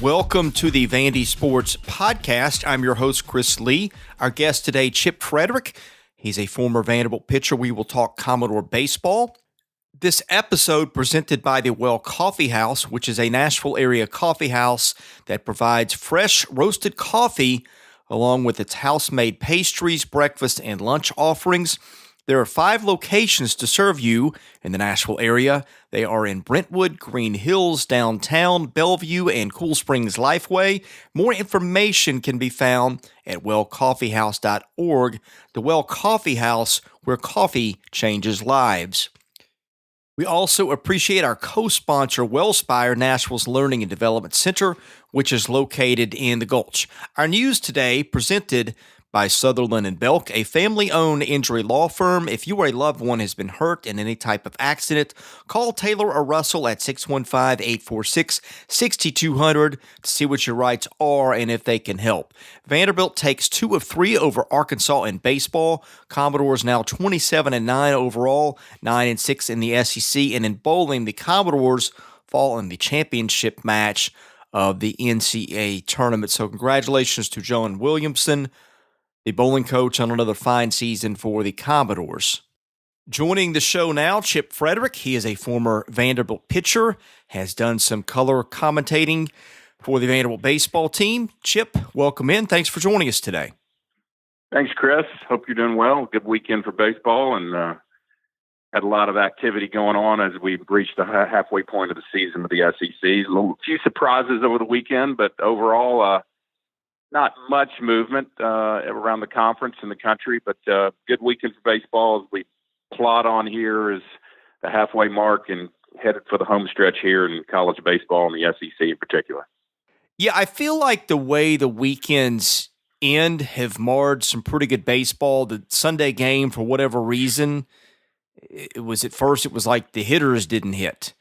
Welcome to the Vandy Sports Podcast. I'm your host, Chris Lee. Our guest today, Chip Fridrich. He's a former Vanderbilt pitcher. We will talk Commodore baseball. This episode presented by the Well Coffee House, which is a Nashville area coffee house that provides fresh roasted coffee along with its house-made pastries, breakfast, and lunch offerings. There are 5 locations to serve you in the Nashville area. They are in Brentwood, Green Hills, downtown, Bellevue, and Cool Springs Lifeway. More information can be found at wellcoffeehouse.org. The Well Coffee House, where coffee changes lives. We also appreciate our co-sponsor, Wellspire, Nashville's Learning and Development Center, which is located in the Gulch. Our news today presented by Sutherland & Belk, a family-owned injury law firm. If you or a loved one has been hurt in any type of accident, call Taylor or Russell at 615-846-6200 to see what your rights are and if they can help. Vanderbilt takes 2 of 3 over Arkansas in baseball. Commodores now 27-9 overall, 9-6 in the SEC. And in bowling, the Commodores fall in the championship match of the NCAA tournament. So congratulations to John Williamson, the bowling coach, on another fine season for the Commodores. Joining the show now, Chip Fridrich. He is a former Vanderbilt pitcher, has done some color commentating for the Vanderbilt baseball team. Chip, welcome in. Thanks for joining us today. Thanks, Chris. Hope you're doing well. Good weekend for baseball, and had a lot of activity going on as we reached the halfway point of the season with the SEC. A few surprises over the weekend, but overall, not much movement around the conference in the country, but good weekend for baseball as we plod on here as the halfway mark and headed for the home stretch here in college baseball and the SEC in particular. Yeah, I feel like the way the weekends end have marred some pretty good baseball. The Sunday game, for whatever reason, it was like the hitters didn't hit.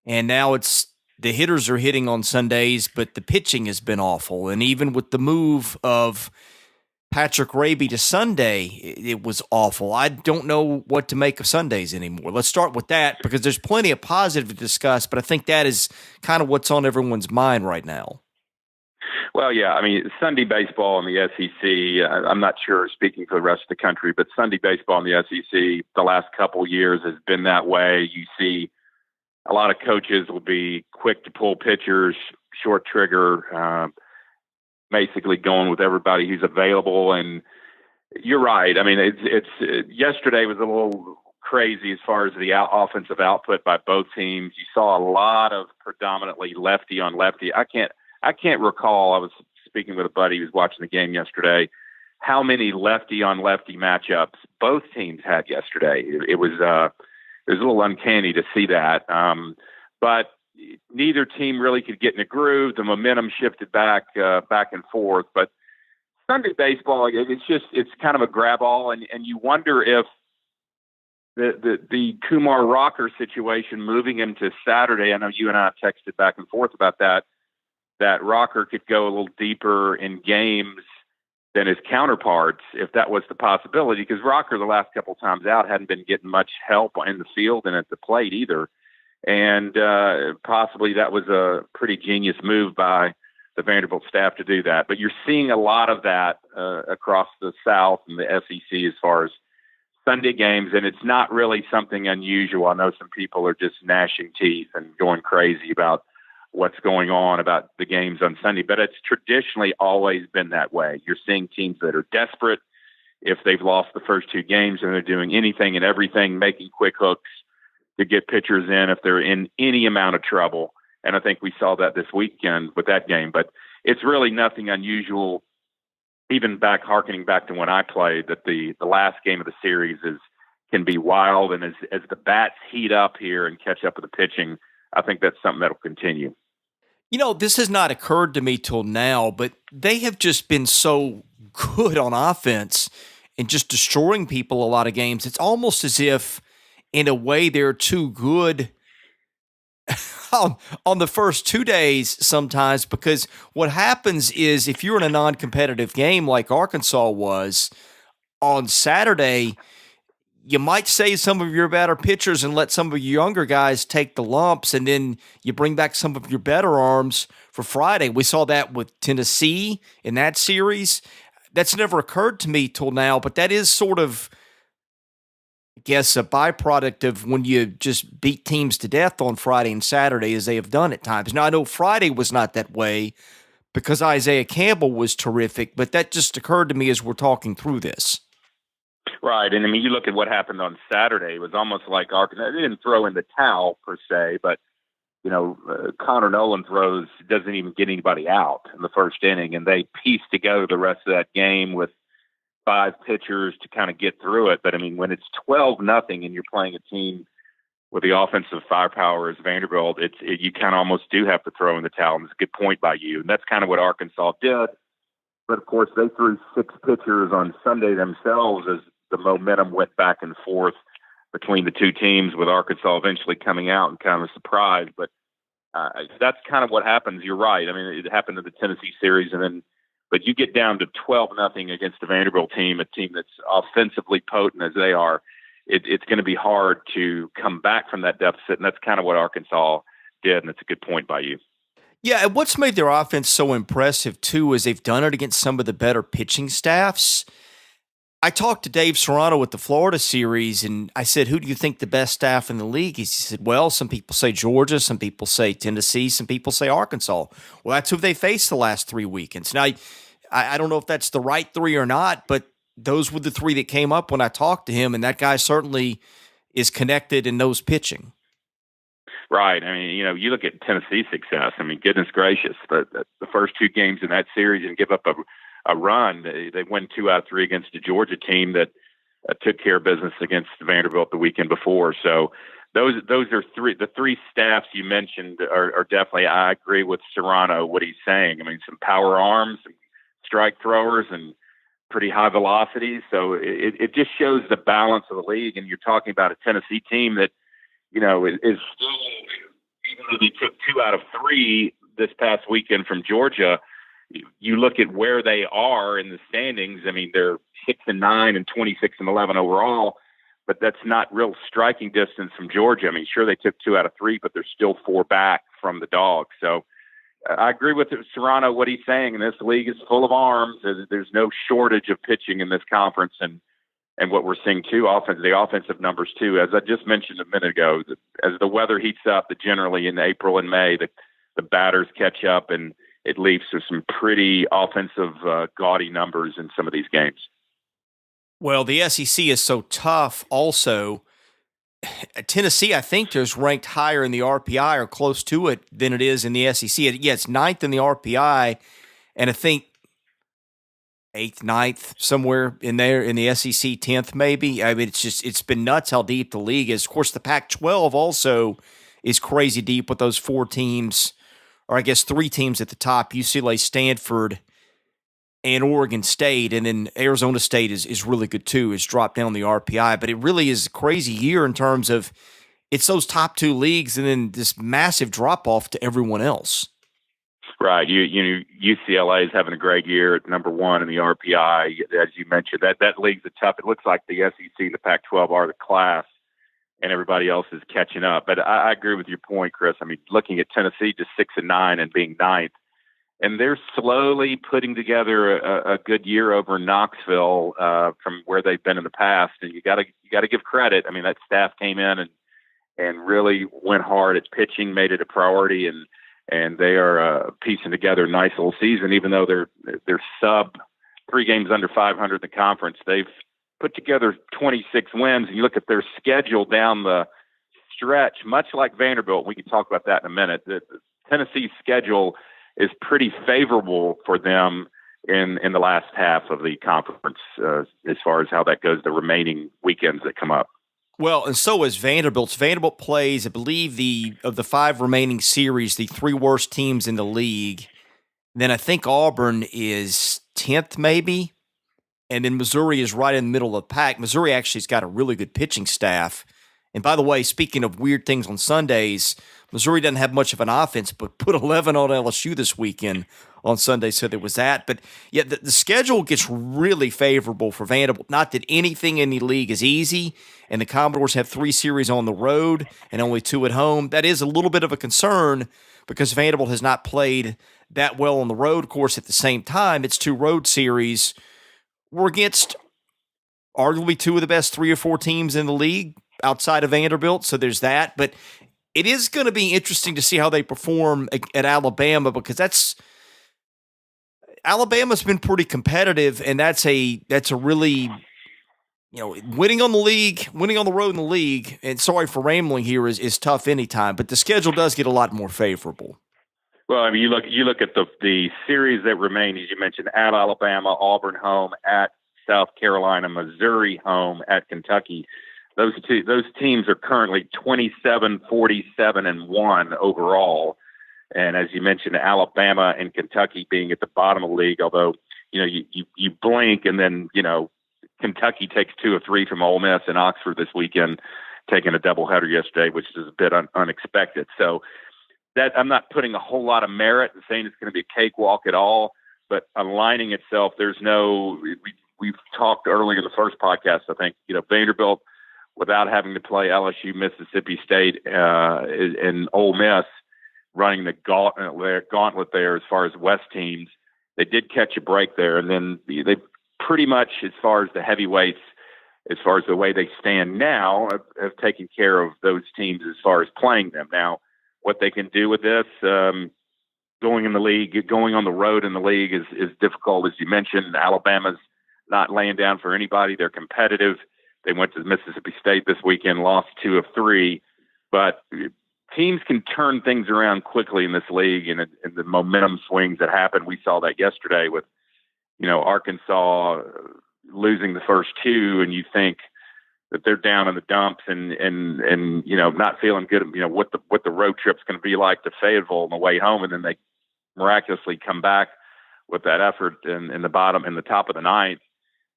And now it's the hitters are hitting on Sundays, but the pitching has been awful. And even with the move of Patrick Raby to Sunday, it was awful. I don't know what to make of Sundays anymore. Let's start with that because there's plenty of positive to discuss, but I think that is kind of what's on everyone's mind right now. Well, yeah, I mean, Sunday baseball in the SEC, I'm not sure speaking for the rest of the country, but Sunday baseball in the SEC the last couple of years has been that way. You see a lot of coaches will be quick to pull pitchers, short trigger, basically going with everybody who's available. And you're right. I mean, it's yesterday was a little crazy as far as the offensive output by both teams. You saw a lot of predominantly lefty on lefty. I can't recall. I was speaking with a buddy who was watching the game yesterday, how many lefty on lefty matchups both teams had yesterday. It was a little uncanny to see that. But neither team really could get in a groove. The momentum shifted back and forth. But Sunday baseball, it's kind of a grab all, and you wonder if the Kumar Rocker situation, moving him to Saturday. I know you and I texted back and forth about that Rocker could go a little deeper in games than his counterparts, if that was the possibility, because Rocker the last couple of times out hadn't been getting much help in the field and at the plate either. And possibly that was a pretty genius move by the Vanderbilt staff to do that. But you're seeing a lot of that across the South and the SEC as far as Sunday games, and it's not really something unusual. I know some people are just gnashing teeth and going crazy about what's going on about the games on Sunday, but it's traditionally always been that way. You're seeing teams that are desperate if they've lost the first 2 games, and they're doing anything and everything, making quick hooks to get pitchers in if they're in any amount of trouble. And I think we saw that this weekend with that game, but it's really nothing unusual, even harkening back to when I played, that the last game of the series can be wild. And as the bats heat up here and catch up with the pitching, I think that's something that'll continue. You know, this has not occurred to me till now, but they have just been so good on offense and just destroying people a lot of games. It's almost as if, in a way, they're too good on the first 2 days sometimes, because what happens is if you're in a non-competitive game like Arkansas was on Saturday, you might save some of your better pitchers and let some of your younger guys take the lumps, and then you bring back some of your better arms for Friday. We saw that with Tennessee in that series. That's never occurred to me till now, but that is sort of, I guess, a byproduct of when you just beat teams to death on Friday and Saturday, as they have done at times. Now, I know Friday was not that way because Isaiah Campbell was terrific, but that just occurred to me as we're talking through this. Right, and I mean, you look at what happened on Saturday. It was almost like Arkansas. They didn't throw in the towel per se, but Connor Nolan doesn't even get anybody out in the first inning, and they piece together the rest of that game with 5 pitchers to kind of get through it. But I mean, when it's 12-0 and you're playing a team with the offensive firepower as Vanderbilt, you kind of almost do have to throw in the towel. And it's a good point by you, and that's kind of what Arkansas did. But of course, they threw 6 pitchers on Sunday themselves as the momentum went back and forth between the two teams, with Arkansas eventually coming out and kind of a surprise. But that's kind of what happens. You're right. I mean, it happened in the Tennessee series, but you get down to 12-0 against the Vanderbilt team, a team that's offensively potent as they are. It's going to be hard to come back from that deficit, and that's kind of what Arkansas did, and it's a good point by you. Yeah, and what's made their offense so impressive, too, is they've done it against some of the better pitching staffs. I talked to Dave Serrano with the Florida series, and I said, who do you think the best staff in the league is? He said, well, some people say Georgia, some people say Tennessee, some people say Arkansas. Well, that's who they faced the last 3 weekends. Now, I don't know if that's the right 3 or not, but those were the 3 that came up when I talked to him, and that guy certainly is connected and knows pitching. Right. I mean, you look at Tennessee's success. I mean, goodness gracious, the first 2 games in that series and give up a run. They won 2 out of 3 against the Georgia team that took care of business against Vanderbilt the weekend before. So those are the 3 staffs you mentioned are definitely, I agree with Serrano, what he's saying. I mean, some power arms, some strike throwers, and pretty high velocities. So it just shows the balance of the league. And you're talking about a Tennessee team that, is still, even though they took 2 out of 3 this past weekend from Georgia, you look at where they are in the standings. I mean, they're 6-9 and 26-11 overall, but that's not real striking distance from Georgia. I mean, sure, they took 2 out of 3, but they're still 4 back from the Dogs. So I agree with Serrano, what he's saying. And this league is full of arms. There's no shortage of pitching in this conference, and what we're seeing too, the offensive numbers too, as I just mentioned a minute ago, as the weather heats up, generally in April and May, the batters catch up, and it leads to some pretty offensive, gaudy numbers in some of these games. Well, the SEC is so tough also. Tennessee, I think, is ranked higher in the RPI or close to it than it is in the SEC. Yeah, it's 9th in the RPI, and I think 8th, 9th, somewhere in there in the SEC, 10th maybe. I mean, it's been nuts how deep the league is. Of course, the Pac-12 also is crazy deep with those 4 teams, or I guess 3 teams at the top, UCLA, Stanford, and Oregon State, and then Arizona State is really good too. It's dropped down the RPI, but it really is a crazy year in terms of it's those top 2 leagues and then this massive drop-off to everyone else. Right. UCLA is having a great year at number 1 in the RPI. As you mentioned, that league's a tough. It looks like the SEC and the Pac-12 are the class, and everybody else is catching up. But I agree with your point, Chris. I mean, looking at Tennessee just 6-9 and being 9th, and they're slowly putting together a good year over in Knoxville from where they've been in the past. And you got to give credit. I mean, that staff came in and really went hard at pitching, made it a priority, and they are piecing together a nice little season. Even though they're sub 3 games under 500 in the conference, they've put together 26 wins. And you look at their schedule down the stretch, much like Vanderbilt. We can talk about that in a minute. The Tennessee's schedule is pretty favorable for them in the last half of the conference as far as how that goes, the remaining weekends that come up. Well, and so is Vanderbilt. Vanderbilt plays, I believe, of the 5 remaining series, the 3 worst teams in the league. Then I think Auburn is 10th maybe, and then Missouri is right in the middle of the pack. Missouri actually has got a really good pitching staff, And by the way, speaking of weird things on Sundays, Missouri doesn't have much of an offense, but put 11 on LSU this weekend on Sunday, so there was that. But yeah, the schedule gets really favorable for Vanderbilt. Not that anything in the league is easy, and the Commodores have 3 series on the road and only 2 at home. That is a little bit of a concern because Vanderbilt has not played that well on the road. Of course, at the same time, it's 2 road series. We're against arguably 2 of the best 3 or 4 teams in the league outside of Vanderbilt, so there's that. But it is going to be interesting to see how they perform at Alabama because Alabama's been pretty competitive, and that's a really, winning on the road in the league, and sorry for rambling here, is tough anytime, but the schedule does get a lot more favorable. Well, I mean, you look at the series that remain, as you mentioned, at Alabama, Auburn home, at South Carolina, Missouri home, at Kentucky. Those teams are currently 27, 47, and 1 overall. And as you mentioned, Alabama and Kentucky being at the bottom of the league, although, you blink and then, Kentucky takes 2 of 3 from Ole Miss and Oxford this weekend, taking a doubleheader yesterday, which is a bit unexpected. So that I'm not putting a whole lot of merit and saying it's going to be a cakewalk at all, but aligning itself, we've talked earlier in the first podcast, I think, Vanderbilt, without having to play LSU, Mississippi State, and Ole Miss, running the gauntlet there as far as West teams. They did catch a break there, and then they pretty much, as far as the heavyweights, as far as the way they stand now, have taken care of those teams as far as playing them. Now, what they can do with this, going on the road in the league is difficult, as you mentioned. Alabama's not laying down for anybody. They're competitive. They went to Mississippi State this weekend, lost 2 of 3, but teams can turn things around quickly in this league, and the momentum swings that happen. We saw that yesterday with, Arkansas losing the first 2, and you think that they're down in the dumps and not feeling good, what the road trip's going to be like to Fayetteville on the way home, and then they miraculously come back with that effort in the top of the 9th.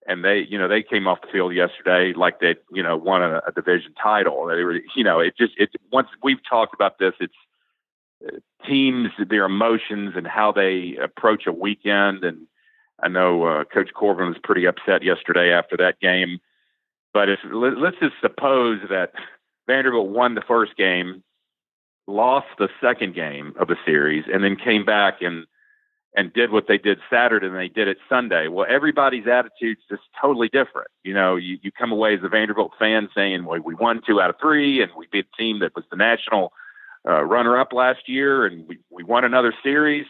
And they came off the field yesterday like they, won a division title. They were, once we've talked about this, it's teams, their emotions and how they approach a weekend. And I know Coach Corbin was pretty upset yesterday after that game. But let's just suppose that Vanderbilt won the first game, lost the second game of the series, and then came back and did what they did Saturday and they did it Sunday. Well, everybody's attitude's just totally different. You come away as a Vanderbilt fan saying, well, we won 2 out of 3 and we beat a team that was the national runner-up last year and we won another series.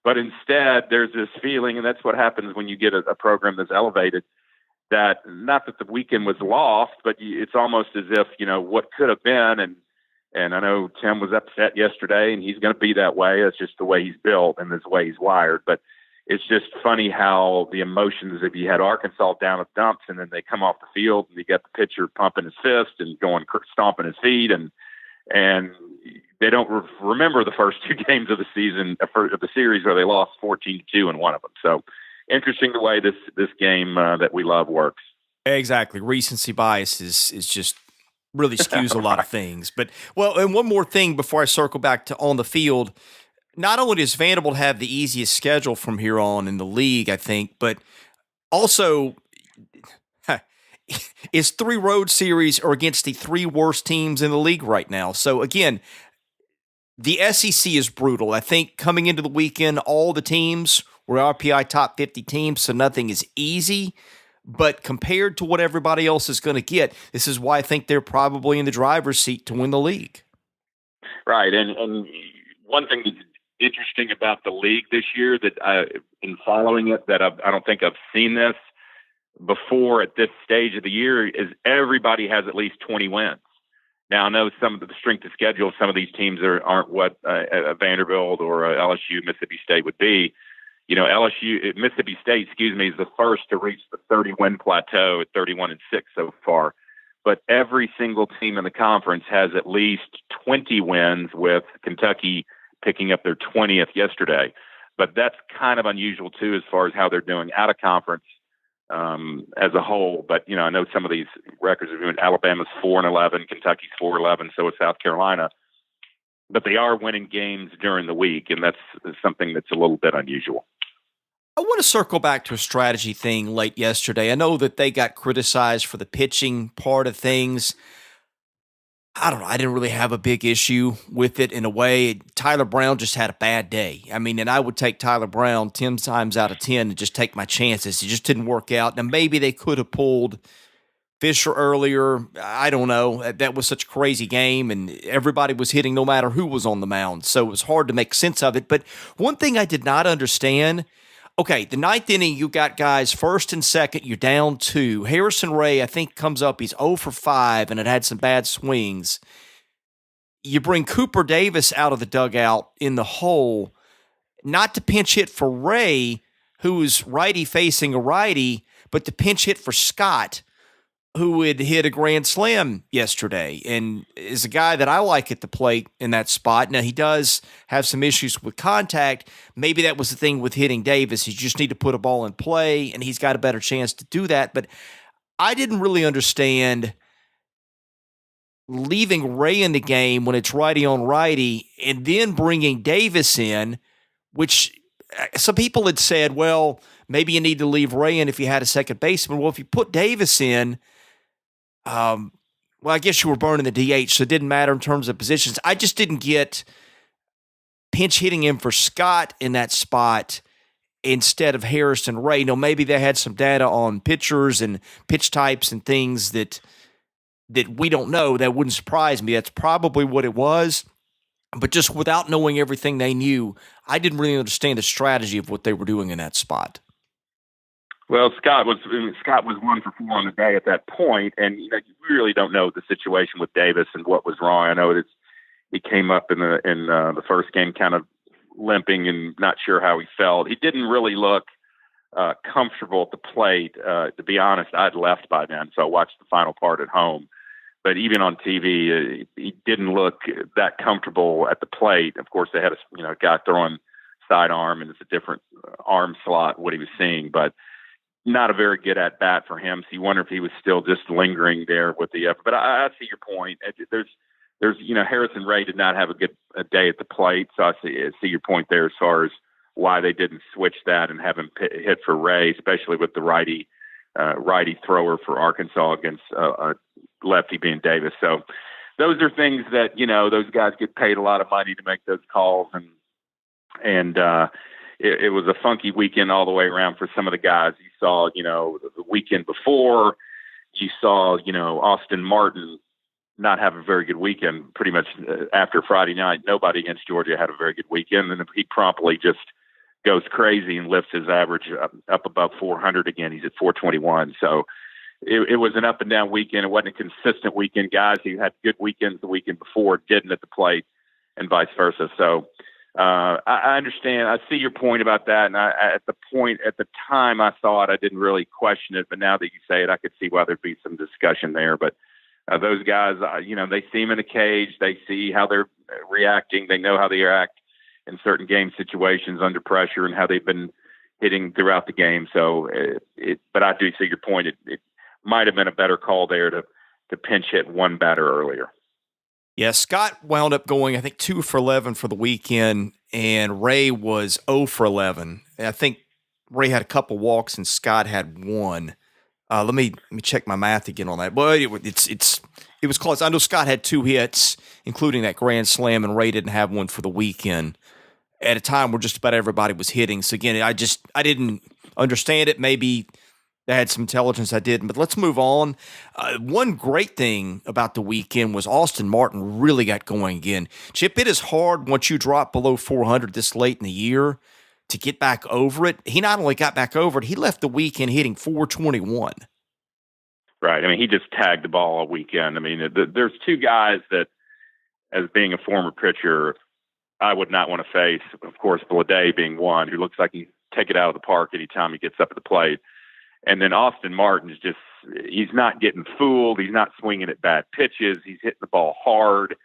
But instead, there's this feeling, and that's what happens when you get a program that's elevated, that not that the weekend was lost, but it's almost as if, what could have been. And I know Tim was upset yesterday, and he's going to be that way. It's just the way he's built and the way he's wired. But it's just funny how the emotions, if you had Arkansas down at dumps and then they come off the field and you got the pitcher pumping his fist and going stomping his feet, and they don't remember the first 2 games of the season, of the series, where they lost 14-2 in one of them. So interesting the way this game that we love works. Exactly. Recency bias is just really skews a lot of things. But, well, and one more thing before I circle back to on the field, not only does Vanderbilt have the easiest schedule from here on in the league, I think, but also its 3 road series are against the 3 worst teams in the league right now. So, again, the SEC is brutal. I think coming into the weekend, all the teams were RPI top 50 teams, so nothing is easy. But compared to what everybody else is going to get, this is why I think they're probably in the driver's seat to win the league. Right. And one thing that's interesting about the league this year that in following it, that I don't think I've seen this before at this stage of the year, is everybody has at least 20 wins. Now, I know some of the strength of schedule of some of these teams aren't what a Vanderbilt or a LSU, Mississippi State would be. Mississippi State, is the first to reach the 30-win plateau at 31-6 so far. But every single team in the conference has at least 20 wins, with Kentucky picking up their 20th yesterday. But that's kind of unusual, too, as far as how they're doing out of conference. as a whole. But, I know some of these records are Alabama's 4-11, Kentucky's 4-11, so is South Carolina. But they are winning games during the week, and that's something that's a little bit unusual. I want to circle back to a strategy thing late yesterday. I know that they got criticized for the pitching part of things. I don't know. I didn't really have a big issue with it in a way. Tyler Brown just had a bad day. I mean, and I would take Tyler Brown 10 times out of 10 and just take my chances. It just didn't work out. Now, maybe they could have pulled Fisher earlier. I don't know. That was such a crazy game, and everybody was hitting no matter who was on the mound. So it was hard to make sense of it. But one thing I did not understand, okay, the ninth inning, you got guys first and second, you're down 2. Harrison Ray, I think, comes up, he's 0 for 5, and it had some bad swings. You bring Cooper Davis out of the dugout in the hole, not to pinch hit for Ray, who is righty facing a righty, but to pinch hit for Scott, who had hit a grand slam yesterday and is a guy that I like at the plate in that spot. Now, he does have some issues with contact. Maybe that was the thing with hitting Davis. You just need to put a ball in play, and he's got a better chance to do that. But I didn't really understand leaving Ray in the game when it's righty on righty and then bringing Davis in, which some people had said, well, maybe you need to leave Ray in if you had a second baseman. Well, if you put Davis in, well, I guess you were burning the DH, so it didn't matter in terms of positions. I just didn't get pinch hitting him for Scott in that spot instead of Harrison Ray. Now, maybe they had some data on pitchers and pitch types and things that we don't know. That wouldn't surprise me. That's probably what it was. But just without knowing everything they knew, I didn't really understand the strategy of what they were doing in that spot. Well, Scott was 1 for 4 on the day at that point, and you really don't know the situation with Davis and what was wrong. I know he came up in the first game kind of limping and not sure how he felt. He didn't really look comfortable at the plate. To be honest, I'd left by then, so I watched the final part at home. But even on TV, he didn't look that comfortable at the plate. Of course, they had a guy throwing sidearm, and it's a different arm slot what he was seeing, but not a very good at bat for him. So you wonder if he was still just lingering there with the effort. But I see your point. There's Harrison Ray did not have a good day at the plate, so I see your point there as far as why they didn't switch that and have him hit for Ray, especially with the righty thrower for Arkansas against lefty being Davis. So those are things that those guys get paid a lot of money to make those calls, and it was a funky weekend all the way around for some of the guys. You saw, the weekend before, you saw, Austin Martin not have a very good weekend. Pretty much after Friday night, nobody against Georgia had a very good weekend. And he promptly just goes crazy and lifts his average up above 400 again. He's at 421. So it was an up and down weekend. It wasn't a consistent weekend. Guys who had good weekends the weekend before didn't at the plate and vice versa. So, I understand. I see your point about that. And at the time I saw it, I didn't really question it. But now that you say it, I could see why there'd be some discussion there. But those guys, they see him in a cage. They see how they're reacting. They know how they react in certain game situations under pressure and how they've been hitting throughout the game. So, but I do see your point. It might have been a better call there to pinch hit one batter earlier. Yeah, Scott wound up going, I think, 2 for 11 for the weekend, and Ray was 0 for 11. I think Ray had a couple walks and Scott had 1. Let me check my math again on that. But it was close. I know Scott had 2 hits, including that grand slam, and Ray didn't have one for the weekend at a time where just about everybody was hitting. So again, I didn't understand it. Maybe I had some intelligence I didn't, but let's move on. One great thing about the weekend was Austin Martin really got going again. Chip, it is hard once you drop below 400 this late in the year to get back over it. He not only got back over it, he left the weekend hitting 421. Right. I mean, he just tagged the ball all weekend. I mean, there's 2 guys that, as being a former pitcher, I would not want to face. Of course, Blade being one, who looks like he take it out of the park anytime he gets up at the plate. And then Austin Martin's he's not getting fooled. He's not swinging at bad pitches. He's hitting the ball hard.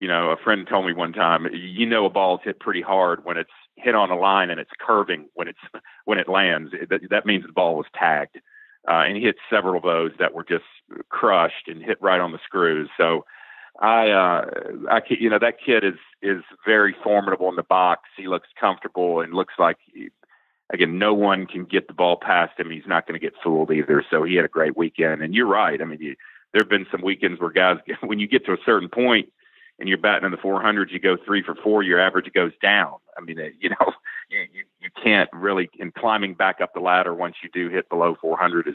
A friend told me one time, a ball's hit pretty hard when it's hit on a line and it's curving when it lands. That means the ball was tagged. And he hit several of those that were just crushed and hit right on the screws. So that kid is very formidable in the box. He looks comfortable and looks like, again, no one can get the ball past him. He's not going to get fooled either. So he had a great weekend. And you're right. I mean, there have been some weekends where guys, when you get to a certain point and you're batting in the 400s, you go 3 for 4, your average goes down. I mean, you can't really, in climbing back up the ladder once you do hit below 400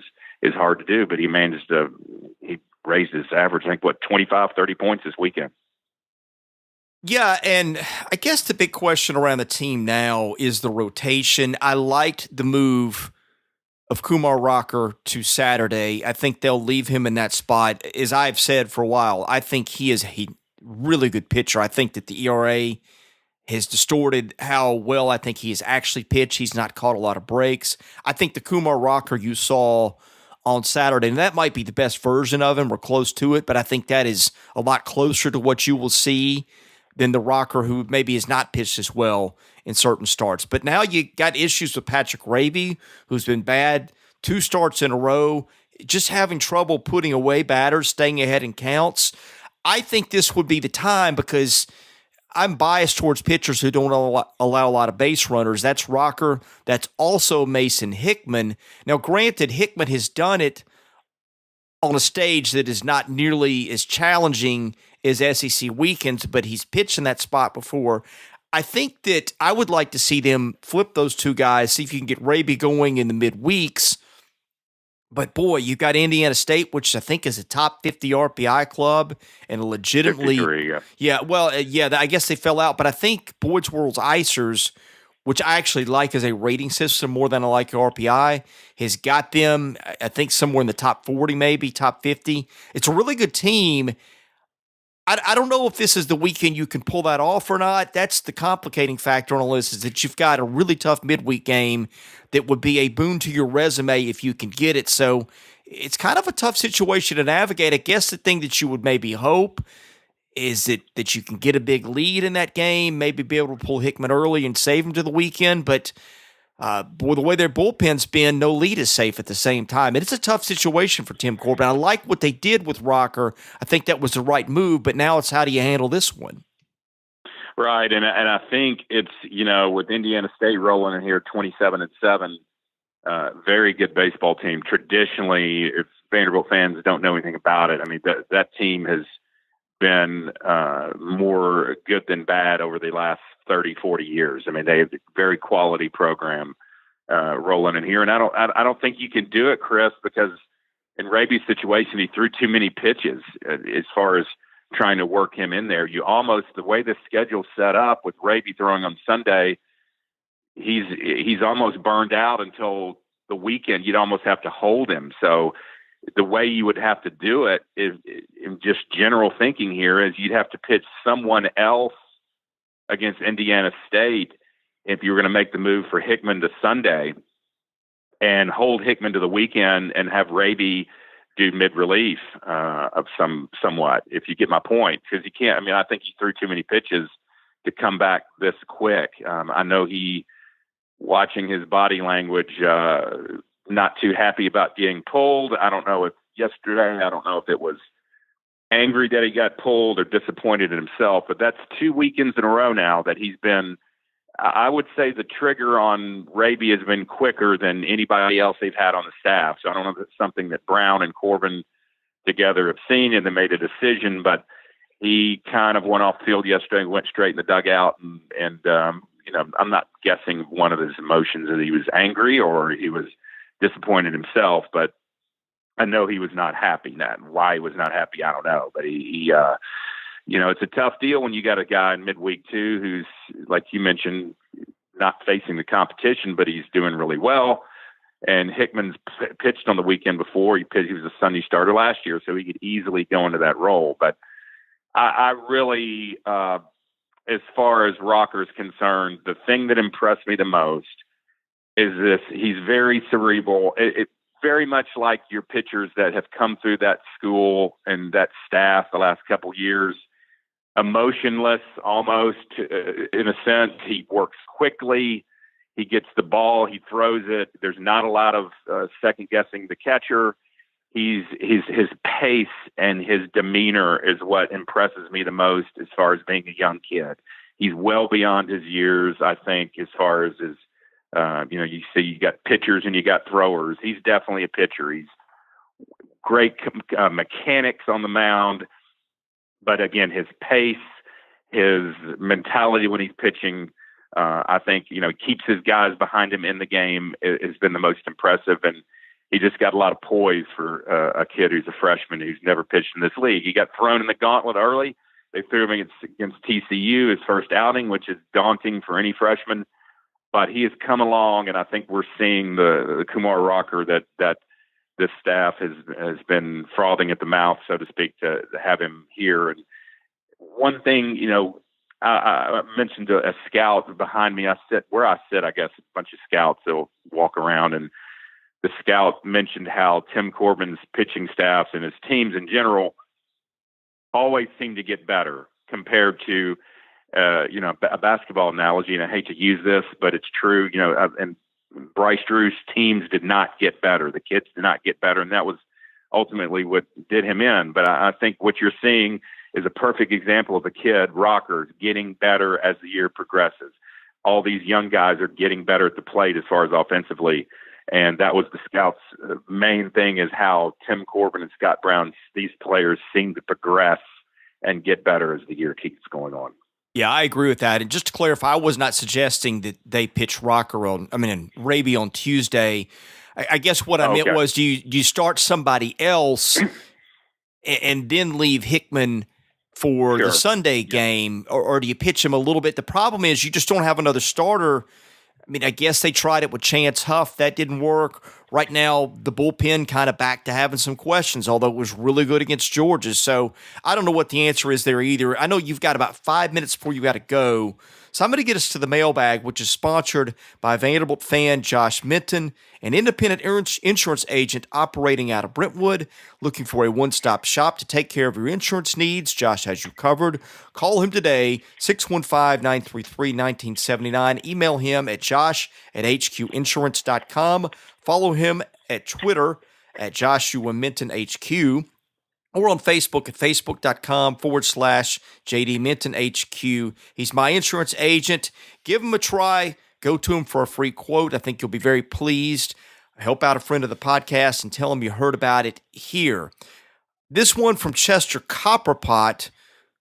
is hard to do. But he raised his average, I think, 25, 30 points this weekend. Yeah, and I guess the big question around the team now is the rotation. I liked the move of Kumar Rocker to Saturday. I think they'll leave him in that spot. As I've said for a while, I think he is a really good pitcher. I think that the ERA has distorted how well I think he has actually pitched. He's not caught a lot of breaks. I think the Kumar Rocker you saw on Saturday, and that might be the best version of him or close to it, but I think that is a lot closer to what you will see than the Rocker who maybe has not pitched as well in certain starts. But now you got issues with Patrick Raby, who's been bad 2 starts in a row, just having trouble putting away batters, staying ahead in counts. I think this would be the time because I'm biased towards pitchers who don't allow a lot of base runners. That's Rocker. That's also Mason Hickman. Now, granted, Hickman has done it on a stage that is not nearly as challenging as SEC weekends, but he's pitched in that spot before. I think that I would like to see them flip those 2 guys, see if you can get Raby going in the midweeks. But, boy, you've got Indiana State, which I think is a top 50 RPI club and legitimately – I guess they fell out. But I think Boyd's World's Icers, which I actually like as a rating system more than I like RPI, has got them, I think, somewhere in the top 40 maybe, top 50. It's a really good team. I don't know if this is the weekend you can pull that off or not. That's the complicating factor on the list is that you've got a really tough midweek game that would be a boon to your resume if you can get it. So it's kind of a tough situation to navigate. I guess the thing that you would maybe hope is that you can get a big lead in that game, maybe be able to pull Hickman early and save him to the weekend. But the way their bullpen's been, no lead is safe at the same time. And it's a tough situation for Tim Corbin. I like what they did with Rocker. I think that was the right move, but now it's how do you handle this one? Right, and I think it's, with Indiana State rolling in here 27-7, very good baseball team. Traditionally, if Vanderbilt fans don't know anything about it, I mean, that team has been more good than bad over the last 30, 40 years. I mean, they have a very quality program rolling in here. And I don't think you can do it, Chris, because in Raby's situation, he threw too many pitches as far as trying to work him in there. The way the schedule's set up with Raby throwing on Sunday, he's almost burned out until the weekend. You'd almost have to hold him. So the way you would have to do it is, in just general thinking here, is you'd have to pitch someone else against Indiana State if you were going to make the move for Hickman to Sunday and hold Hickman to the weekend and have Raby do mid-relief of somewhat, if you get my point. Because you can't, I think he threw too many pitches to come back this quick. I know watching his body language, not too happy about getting pulled. I don't know if it was angry that he got pulled or disappointed in himself, but that's 2 weekends in a row now that he's been, I would say the trigger on Raby has been quicker than anybody else they've had on the staff. So I don't know if it's something that Brown and Corbin together have seen and they made a decision, but he kind of went off the field yesterday and went straight in the dugout. And I'm not guessing one of his emotions is he was angry or he was disappointed himself, but I know he was not happy. Why he was not happy, I don't know. But he it's a tough deal when you got a guy in midweek too who's, like you mentioned, not facing the competition, but he's doing really well. And Hickman's pitched on the weekend before. He was a Sunday starter last year, so he could easily go into that role. But I really, as far as Rocker's concerned, the thing that impressed me the most is this: he's very cerebral. It very much like your pitchers that have come through that school and that staff the last couple years. emotionless almost in a sense. He works quickly. He gets the ball. He throws it. There's not a lot of second guessing the catcher. His pace and his demeanor is what impresses me the most as far as being a young kid. He's well beyond his years, I think, as far as his, you see you got pitchers and you got throwers. He's definitely a pitcher. He's great mechanics on the mound. But again, his pace, his mentality when he's pitching, I think, he keeps his guys behind him in the game has been the most impressive. And he just got a lot of poise for a kid who's a freshman who's never pitched in this league. He got thrown in the gauntlet early. They threw him against TCU, his first outing, which is daunting for any freshman. But he has come along, and I think we're seeing the Kumar rocker that this staff has been frothing at the mouth, so to speak, to have him here. And one thing, I mentioned a scout behind me. I guess a bunch of scouts will walk around, and the scout mentioned how Tim Corbin's pitching staffs and his teams in general always seem to get better compared to, a basketball analogy. And I hate to use this, but it's true. And Bryce Drew's teams did not get better. The kids did not get better. And that was ultimately what did him in. But I think what you're seeing is a perfect example of a kid, Rocker, getting better as the year progresses. All these young guys are getting better at the plate as far as offensively. And that was the scouts' main thing, is how Tim Corbin and Scott Brown, these players seem to progress and get better as the year keeps going on. Yeah, I agree with that. And just to clarify, I was not suggesting that they pitch Raby on Tuesday. I guess what I meant was, do you start somebody else and then leave Hickman for the Sunday game, or do you pitch him a little bit? The problem is you just don't have another starter. I guess they tried it with Chance Huff. That didn't work. Right now, the bullpen kind of back to having some questions, although it was really good against Georgia. So I don't know what the answer is there either. I know you've got about 5 minutes before you got to go. So I'm going to get us to the mailbag, which is sponsored by Vanderbilt fan Josh Minton, an independent insurance agent operating out of Brentwood, looking for a one-stop shop to take care of your insurance needs. Josh has you covered. Call him today, 615-933-1979. Email him at josh@hqinsurance.com. Follow him at Twitter at Joshua Minton HQ. Or on Facebook at facebook.com/JD Minton HQ. He's my insurance agent. Give him a try. Go to him for a free quote. I think you'll be very pleased. Help out a friend of the podcast and tell him you heard about it here. This one from Chester Copperpot,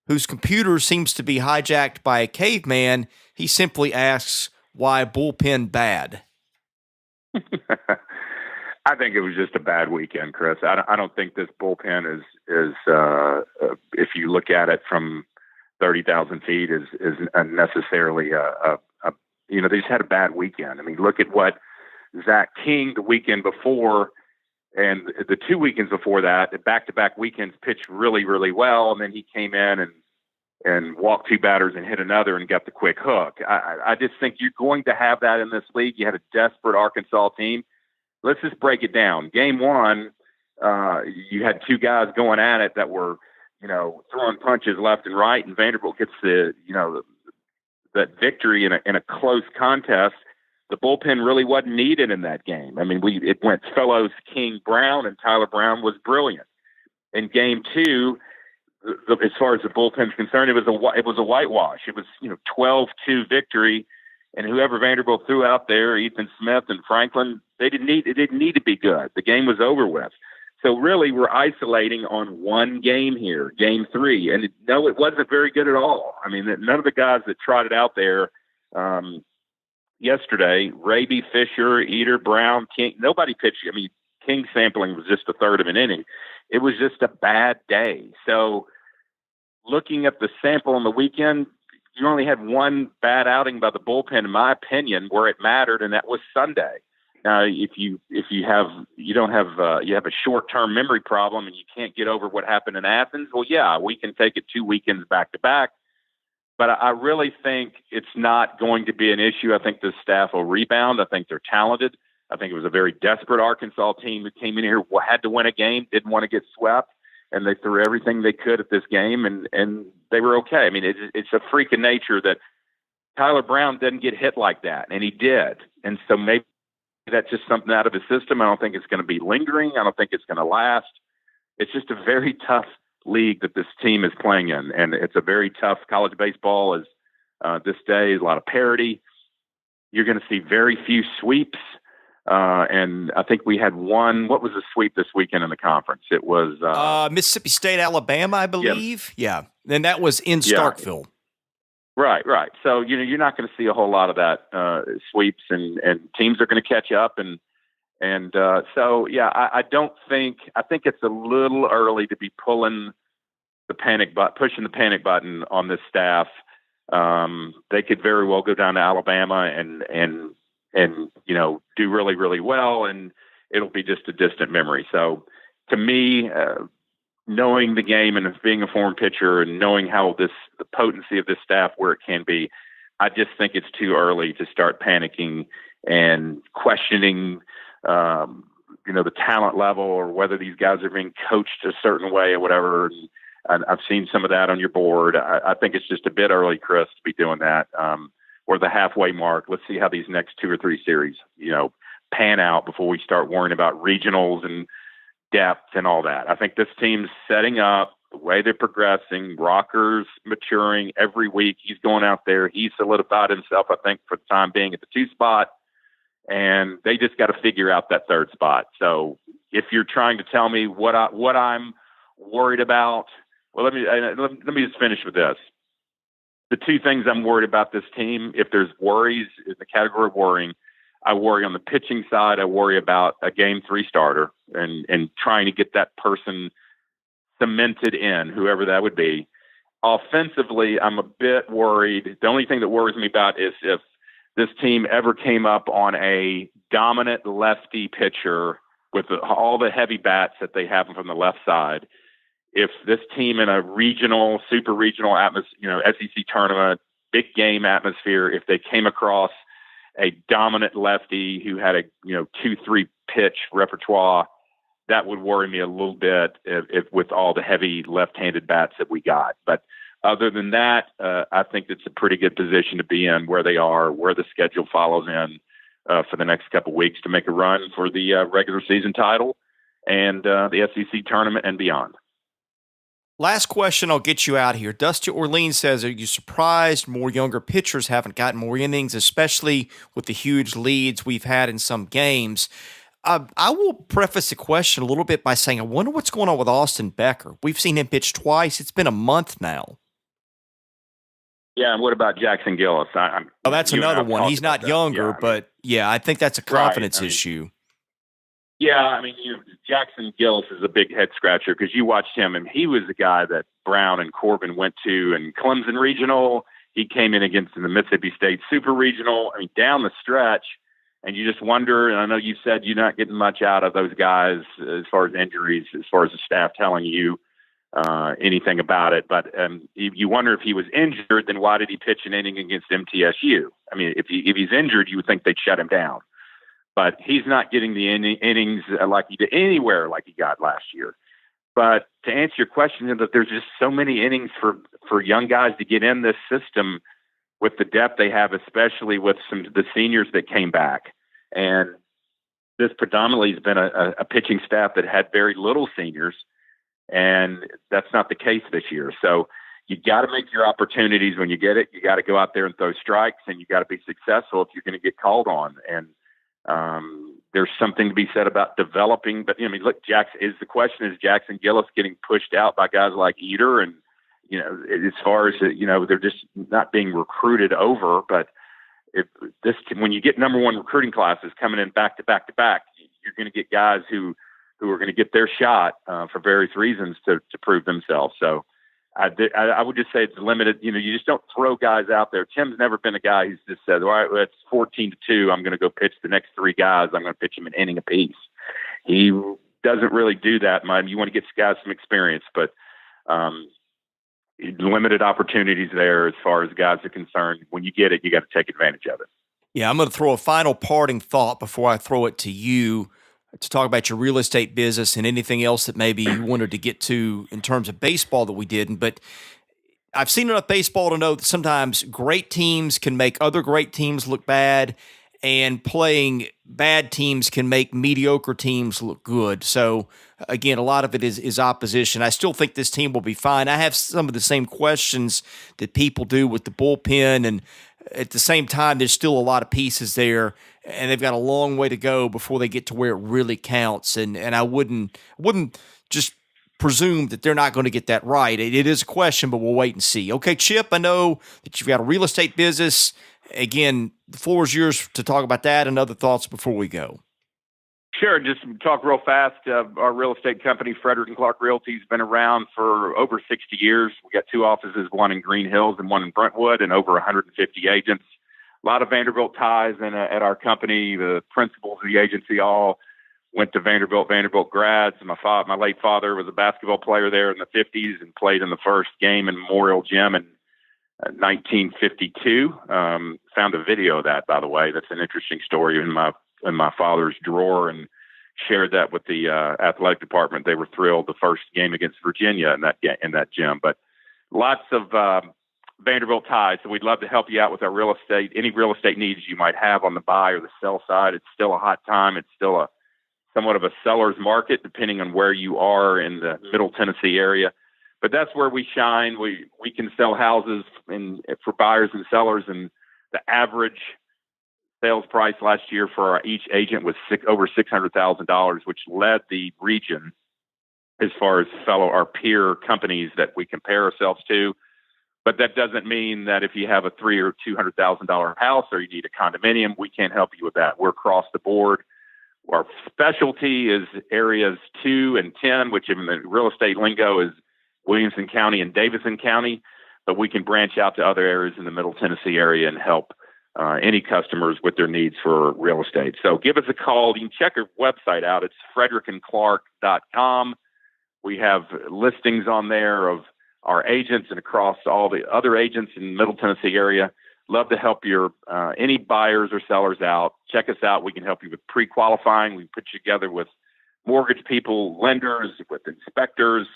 whose computer seems to be hijacked by a caveman. He simply asks, why bullpen bad? I think it was just a bad weekend, Chris. I don't think this bullpen is if you look at it from 30,000 feet, is necessarily they just had a bad weekend. Look at what Zach King the weekend before and the 2 weekends before that, the back-to-back weekends, pitched really, really well, and then he came in and walked two batters and hit another and got the quick hook. I just think you're going to have that in this league. You had a desperate Arkansas team. Let's just break it down. Game one, you had two guys going at it that were, throwing punches left and right, and Vanderbilt gets that victory in a close contest. The bullpen really wasn't needed in that game. It went Fellows, King, Brown, and Tyler Brown was brilliant. In game two, as far as the bullpen's concerned, it was a whitewash. It was 12-2 victory. And whoever Vanderbilt threw out there, Ethan Smith and Franklin, it didn't need to be good. The game was over with. So really, we're isolating on one game here, game three. And it wasn't very good at all. None of the guys that trotted out there yesterday, Raby, Fisher, Eater, Brown, King, nobody pitched. King's sampling was just a third of an inning. It was just a bad day. So looking at the sample on the weekend, you only had one bad outing by the bullpen, in my opinion, where it mattered, and that was Sunday. Now, if you have a short-term memory problem and you can't get over what happened in Athens, well, yeah, we can take it 2 weekends back to back. But I really think it's not going to be an issue. I think the staff will rebound. I think they're talented. I think it was a very desperate Arkansas team that came in here, had to win a game, didn't want to get swept. and they threw everything they could at this game, and they were okay. I mean, it's a freak of nature that Tyler Brown didn't get hit like that, and he did. And so maybe that's just something out of his system. I don't think it's going to be lingering. I don't think it's going to last. It's just a very tough league that this team is playing in, and it's a very tough college baseball is this day, a lot of parity. You're going to see very few sweeps. And I think we had one. What was the sweep this weekend in the conference? It was Mississippi State, Alabama, I believe. Yeah. And that was in Starkville. Right. So, you're not going to see a whole lot of that sweeps, and teams are going to catch up. I don't think – I think it's a little early to be pushing the panic button on this staff. They could very well go down to Alabama and do really, really well, and it'll be just a distant memory. So to me, knowing the game and being a former pitcher and knowing how the potency of this staff, where it can be, I just think it's too early to start panicking and questioning, the talent level or whether these guys are being coached a certain way or whatever. And I've seen some of that on your board. I think it's just a bit early, Chris, to be doing that. Or the halfway mark. Let's see how these next 2 or 3 series, pan out before we start worrying about regionals and depth and all that. I think this team's setting up the way they're progressing. Rocker's maturing every week. He's going out there. He's solidified himself, I think, for the time being at the 2 spot. And they just got to figure out that 3rd spot. So if you're trying to tell me what I'm worried about, well, let me just finish with this. The 2 things I'm worried about this team, if there's worries in the category of worrying, I worry on the pitching side. I worry about a game 3 starter and trying to get that person cemented in, whoever that would be. Offensively, I'm a bit worried. The only thing that worries me about is if this team ever came up on a dominant lefty pitcher with all the heavy bats that they have from the left side. If this team in a regional, super regional atmosphere, SEC tournament, big game atmosphere, if they came across a dominant lefty who had a 2-3 pitch repertoire, that would worry me a little bit if with all the heavy left-handed bats that we got. But other than that, I think it's a pretty good position to be in where they are, where the schedule follows in for the next couple of weeks to make a run for the regular season title and the SEC tournament and beyond. Last question, I'll get you out here. Dusty Orlean says, are you surprised more younger pitchers haven't gotten more innings, especially with the huge leads we've had in some games? I will preface the question a little bit by saying I wonder what's going on with Austin Becker. We've seen him pitch twice. It's been a month now. Yeah, and what about Jackson Gillis? That's another one. He's not younger, but I think that's a confidence issue. Yeah, Jackson Gillis is a big head scratcher because you watched him, and he was the guy that Brown and Corbin went to in Clemson Regional. He came in against in the Mississippi State Super Regional. Down the stretch, and you just wonder, and I know you said you're not getting much out of those guys as far as injuries, as far as the staff telling you anything about it, but you wonder if he was injured, then why did he pitch an inning against MTSU? If he's injured, you would think they'd shut him down. But he's not getting the innings like he did anywhere like he got last year. But to answer your question, that there's just so many innings for young guys to get in this system with the depth they have, especially with the seniors that came back. And this predominantly has been a pitching staff that had very little seniors, and that's not the case this year. So you got to make your opportunities when you get it. You got to go out there and throw strikes, and you got to be successful if you're going to get called on. And there's something to be said about developing, but look, the question is Jackson Gillis getting pushed out by guys like Eater, and as far as they're just not being recruited over. But when you get number 1 recruiting classes coming in back to back to back, you're going to get guys who are going to get their shot for various reasons to prove themselves. So I would just say it's limited. You just don't throw guys out there. Tim's never been a guy who's just said, all right, well, it's 14-2. I'm going to go pitch the next 3 guys. I'm going to pitch them an inning apiece. He doesn't really do that. You want to get guys some experience, but limited opportunities there as far as guys are concerned. When you get it, you got to take advantage of it. Yeah, I'm going to throw a final parting thought before I throw it to you. to talk about your real estate business and anything else that maybe you wanted to get to in terms of baseball that we didn't. But I've seen enough baseball to know that sometimes great teams can make other great teams look bad, and playing bad teams can make mediocre teams look good. So, again, a lot of it is opposition. I still think this team will be fine. I have some of the same questions that people do with the bullpen, and at the same time, there's still a lot of pieces there, and they've got a long way to go before they get to where it really counts. And I wouldn't just presume that they're not going to get that right. It is a question, but we'll wait and see. Okay, Chip, I know that you've got a real estate business. Again, the floor is yours to talk about that and other thoughts before we go. Sure. Just talk real fast. Our real estate company, Fridrich and Clark Realty, has been around for over 60 years. We got 2 offices, one in Green Hills and one in Brentwood, and over 150 agents. A lot of Vanderbilt ties at our company. The principals of the agency all went to Vanderbilt grads. My late father was a basketball player there in the 50s and played in the first game in Memorial Gym in 1952. Found a video of that, by the way. That's an interesting story in my father's drawer, and shared that with the athletic department. They were thrilled. The first game against Virginia in that gym. But lots of Vanderbilt ties. So we'd love to help you out with our real estate, any real estate needs you might have on the buy or the sell side. It's still a hot time. It's still somewhat of a seller's market, depending on where you are in the Middle Tennessee area. But that's where we shine. We can sell houses for buyers and sellers, and the average sales price last year for each agent was over $600,000, which led the region as far as our peer companies that we compare ourselves to. But that doesn't mean that if you have a $300,000 or $200,000 house or you need a condominium, we can't help you with that. We're across the board. Our specialty is areas 2 and 10, which in the real estate lingo is Williamson County and Davidson County, but we can branch out to other areas in the Middle Tennessee area and help any customers with their needs for real estate. So give us a call. You can check our website out. It's frederickandclark.com. We have listings on there of our agents and across all the other agents in the Middle Tennessee area. Love to help your any buyers or sellers out. Check us out. We can help you with pre-qualifying. We put you together with mortgage people, lenders, with inspectors,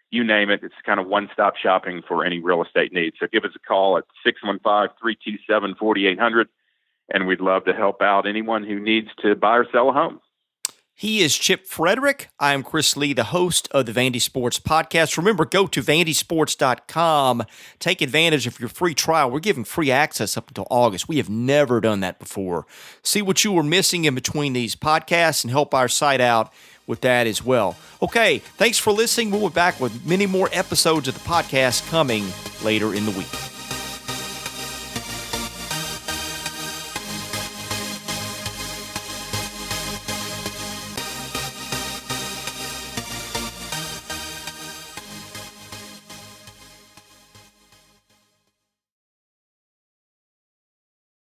you name it. It's kind of one-stop shopping for any real estate needs. So give us a call at 615-327-4800, and we'd love to help out anyone who needs to buy or sell a home. He is Chip Fridrich. I am Chris Lee, the host of the Vandy Sports Podcast. Remember, go to vandysports.com. Take advantage of your free trial. We're giving free access up until August. We have never done that before. See what you were missing in between these podcasts and help our site out with that as well. Okay, thanks for listening. We'll be back with many more episodes of the podcast coming later in the week.